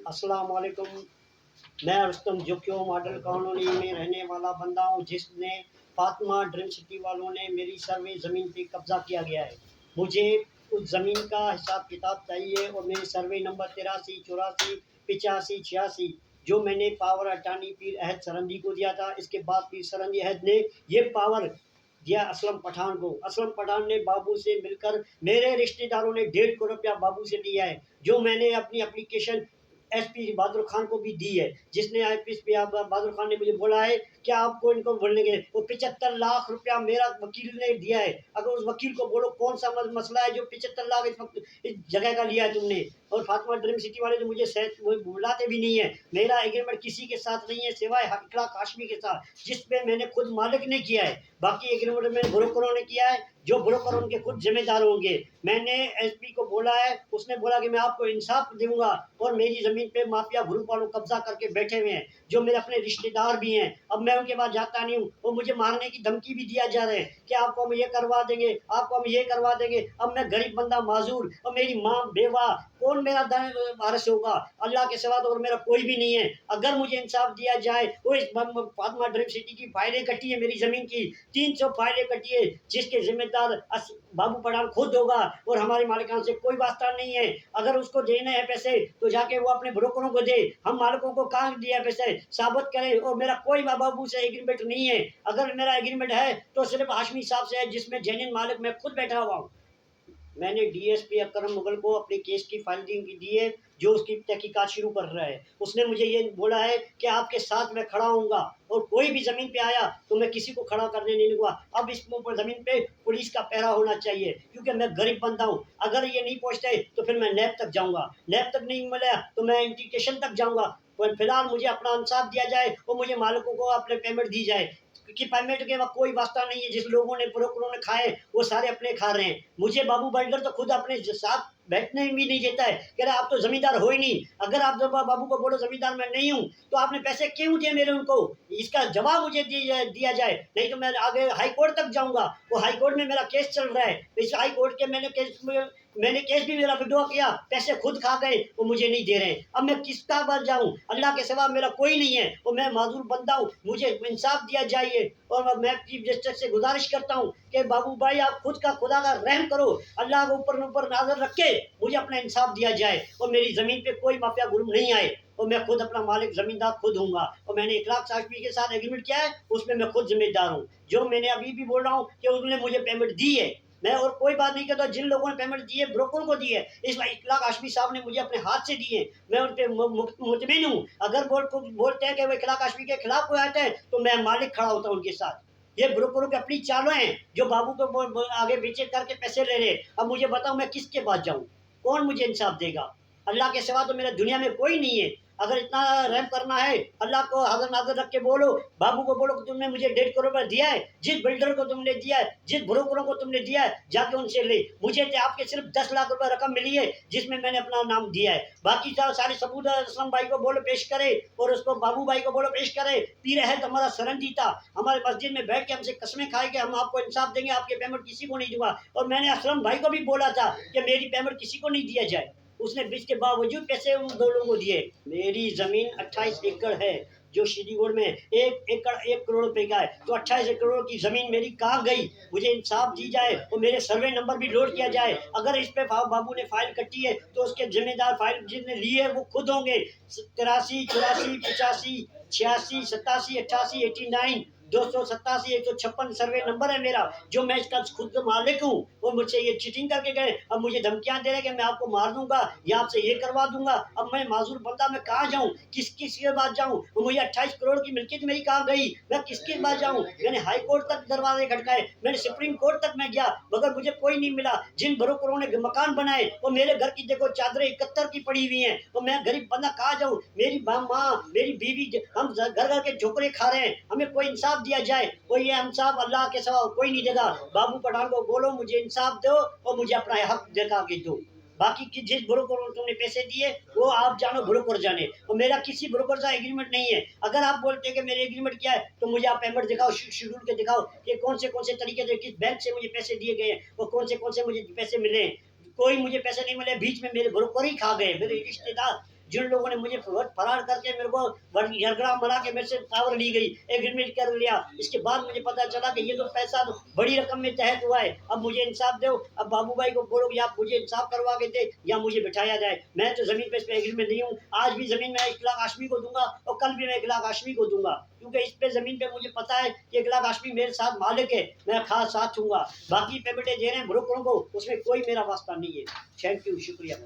अस्सलाम वालेकुम। मैं रुस्तम जोक्यो मॉडल कॉलोनी में रहने वाला बंदा हूँ जिसने फातिमा ड्रीम सिटी वालों ने मेरी सर्वे ज़मीन पे कब्ज़ा किया गया है। मुझे उस ज़मीन का हिसाब किताब चाहिए और मेरे सर्वे नंबर 83, 84, 85, 86 जो मैंने पावर अटानी पीर अहद सरंदी को दिया था। इसके बाद पीर सरंदी अहद ने ये पावर दिया असलम पठान को। असलम पठान ने बाबू से मिलकर मेरे रिश्तेदारों ने 1.5 करोड़ रुपया बाबू से लिया है, जो मैंने अपनी एप्लीकेशन एसपी बहादुर खान को भी दी है, जिसने एसपी बहादुर खान ने मुझे बोला है कि आपको इनको बोलेंगे। वो 75 लाख रुपया मेरा वकील ने दिया है। अगर उस वकील को बोलो कौन सा मसला है जो 75 लाख इस जगह का लिया है तुमने। और फातिमा ड्रीम सिटी वाले तो मुझे वो बुलाते भी नहीं है। मेरा एग्रीमेंट किसी के साथ नहीं है सिवाय इखलाक हाशमी के साथ, जिसपे मैंने खुद मालिक ने किया है। बाकी एग्रीमेंट मैंने ब्रोकरों ने किया है, जो ब्रोकर उनके खुद जिम्मेदार होंगे। मैंने एसपी को बोला है, उसने बोला कि मैं आपको इंसाफ दूंगा। और मेरी ज़मीन पे माफिया ग्रुप वालों कब्जा करके बैठे हुए हैं, जो मेरे अपने रिश्तेदार भी हैं। अब मैं उनके पास जाता नहीं हूँ। वो मुझे मारने की धमकी भी दिया जा रहे हैं कि आपको हम ये करवा देंगे, आपको हम ये करवा देंगे। अब मैं गरीब बंदा माजूर, और मेरी माँ बेवा, कौन मेरा वारिस होगा? अल्लाह के सिवा तो और मेरा कोई भी नहीं है। अगर मुझे इंसाफ दिया जाए वो इस फातिमा ड्रीम सिटी की फाइलें कटी है, मेरी ज़मीन की 300 फाइलें कटी है, जिसके जिम्मेदार बाबू पठान खुद होगा। और हमारे मालिकान से कोई वास्ता नहीं है। अगर उसको देने हैं पैसे तो जाके वो अपने ब्रोकरों को दे। हम मालिकों को कहाँ दिया पैसे साबित करें। और मेरा कोई बाबू से एग्रीमेंट नहीं है। अगर मेरा एग्रीमेंट है तो सिर्फ हाशमी साहब से है, जिसमें जेन्युइन मालिक मैं खुद बैठा हुआ हूँ। मैंने डीएसपी अकरम मुगल को अपने केस की फाइलिंग दी है, जो उसकी तहकीकात शुरू कर रहा है। उसने मुझे ये बोला है कि आपके साथ मैं खड़ा हूँगा, और कोई भी ज़मीन पे आया तो मैं किसी को खड़ा करने नहीं दूंगा। अब इस ज़मीन पे पुलिस का पहरा होना चाहिए, क्योंकि मैं गरीब बंदा हूँ। अगर ये नहीं पहुँचते तो फिर मैं नैब तक जाऊँगा, नैब तक नहीं मिला तो मैं इंडिकेशन तक जाऊँगा। पर फिलहाल मुझे अपना इंसाफ दिया जाए और मुझे मालिकों को अपने पेमेंट दी जाए, क्योंकि पेमेंट के वक्त कोई वास्ता नहीं है। जिस लोगों ने ब्रोकरों ने खाए वो सारे अपने खा रहे हैं। मुझे बाबू बिल्डर तो खुद अपने साथ बैठने भी नहीं देता है, कह रहा आप तो जमींदार हो ही नहीं। अगर आप जब बाबू को बोलो जमींदार मैं नहीं हूँ, तो आपने पैसे क्यों दिए मेरे उनको? इसका जवाब मुझे दिया जाए, नहीं तो मैं आगे हाई कोर्ट तक जाऊंगा। वो हाई कोर्ट में मेरा केस चल रहा है। इस हाई कोर्ट के मैंने केस भी मेरा विड्रॉ किया, पैसे खुद खा गए, वो मुझे नहीं दे रहे। अब मैं किसका बात जाऊं? अल्लाह के सिवा मेरा कोई नहीं है और मैं माजूर बंदा हूँ। मुझे इंसाफ दिया जाइए। और मैं चीफ जस्टिस से गुजारिश करता हूँ कि बाबू भाई आप खुद का खुदा का रहम करो, अल्लाह को ऊपर नाजर रख के मुझे अपना इंसाफ दिया जाए और मेरी ज़मीन पे कोई माफिया गुरुम नहीं आए। और मैं खुद अपना मालिक ज़मींदार खुद हूँगा। और मैंने इखलाक साशमी के साथ एग्रीमेंट किया है, उसमें मैं खुद जिम्मेदार हूँ। जो मैंने अभी भी बोल रहा हूँ कि उन्होंने मुझे पेमेंट दी है। मैं और कोई बात नहीं करता। जिन लोगों ने पेमेंट दी है ब्रोकर को दी है, इस इखलाक हाशमी साहब ने मुझे अपने हाथ से दिए। मैं उन पर मुतमिन हूँ। अगर बोलते हैं कि वो इखलाक हाशमी के खिलाफ कोई आता है तो मैं मालिक खड़ा होता हूँ उनके साथ। ये ब्रोकरों की अपनी चालों हैं, जो बाबू को आगे बेचे करके पैसे ले रहे। अब मुझे बताओ मैं किसके पास जाऊं? कौन मुझे इंसाफ देगा? अल्लाह के सिवा तो मेरे दुनिया में कोई नहीं है। अगर इतना रहम करना है, अल्लाह को हाजिर नाजर रख के बोलो, बाबू को बोलो कि तुमने मुझे 1.5 करोड़ रुपया दिया है, जिस बिल्डर को तुमने दिया है, जिस ब्रोकरों को तुमने दिया है, जाके उनसे ले। मुझे तो आपके सिर्फ 10 लाख रुपए रकम मिली है, जिसमें मैंने अपना नाम दिया है। बाकी सारे सबूत असलम भाई को बोलो पेश करे, और उसको बाबू भाई को बोलो पेश करे। पीर अहद हमारा सरंदी था, हमारे मस्जिद में बैठ के हमसे कसमें खाए कि हम आपको इंसाफ देंगे, आपके पेमेंट किसी को नहीं दूंगा। और मैंने असलम भाई को भी बोला था कि मेरी पेमेंट किसी को नहीं दिया जाए। उसने इसके बावजूद पैसे उन दो लोगों को दिए। मेरी जमीन 28 एकड़ है, जो श्रीगढ़ में 1 एकड़ 1 करोड़ रुपए का है। तो 28 एकड़ की जमीन मेरी कहाँ गई? मुझे इंसाफ दी जाए और मेरे सर्वे नंबर भी लोड किया जाए। अगर इस पे बाबू ने फाइल कटी है तो उसके जिम्मेदार फाइल जिसने ली है वो खुद होंगे। 83, 84, 85, 86, 87, 88, 89, 287, 156 सर्वे नंबर है मेरा, जो मैं इसका खुद मालिक हूँ। और मुझसे ये चीटिंग करके गए। अब मुझे धमकियां दे रहे कि मैं आपको मार दूंगा या आपसे ये करवा दूंगा। अब मैं माजूर बंदा, मैं कहाँ जाऊँ? किस के पास जाऊँ? मुझे 28 करोड़ की मिल्कियत मेरी कहाँ गई? मैं किसके पास जाऊँ? मैंने हाई कोर्ट तक दरवाजे खटकाए, मैंने सुप्रीम कोर्ट तक मैं गया, मगर मुझे कोई नहीं मिला। जिन ब्रोकरों ने मकान बनाए वो मेरे घर की देखो चादरें 71 की पड़ी हुई हैं। और मैं गरीब बंदा कहाँ जाऊँ? मेरी माँ, मेरी बीवी, हम घर घर के झोंकरे खा रहे हैं। हमें कोई इंसाफ दिया जाए। और ये इंसाफ अल्लाह के सिवा कोई नहीं देगा। बाबू पठान को बोलो मुझे इंसाफ दो और मुझे अपना हक दिखा के दो। बाकी की जिस ब्रोकर को तुमने पैसे दिए वो आप जानो, ब्रोकर जाने। और मेरा किसी ब्रोकर से एग्रीमेंट नहीं है। अगर आप बोलते हैं कि मेरे एग्रीमेंट क्या है तो मुझे आप पेमेंट दिखाओ, शेड्यूल के दिखाओ कि कौन से तरीके से किस बैंक से मुझे पैसे दिए गए हैं और कौन से मुझे पैसे मिले हैं। कोई मुझे पैसे नहीं मिले, बीच में मेरे ब्रोकर ही खा गए, मेरे रिश्तेदार। जिन लोगों ने मुझे फरार करके मेरे को झगड़ा मरा के मेरे से पावर ली गई, एग्रीमेंट कर लिया, इसके बाद मुझे पता चला कि ये तो पैसा तो बड़ी रकम में तहत हुआ है, अब मुझे इंसाफ दो। अब बाबू भाई को बोलो कि आप मुझे इंसाफ करवा के दे या मुझे बिठाया जाए। मैं तो जमीन पे इस पे एग्रीमेंट नहीं हूँ। आज भी जमीन मैं 1 लाख हाशमी को दूंगा और कल भी मैं 1 लाख हाशमी को दूंगा, क्योंकि इस पे जमीन पे मुझे पता है कि 1 लाख हाशमी मेरे साथ मालिक है, मैं खास साथ छूंगा। बाकी पेमेंटें दे रहे हैं ब्रोकरों को, उसमें कोई मेरा वास्ता नहीं है। थैंक यू, शुक्रिया।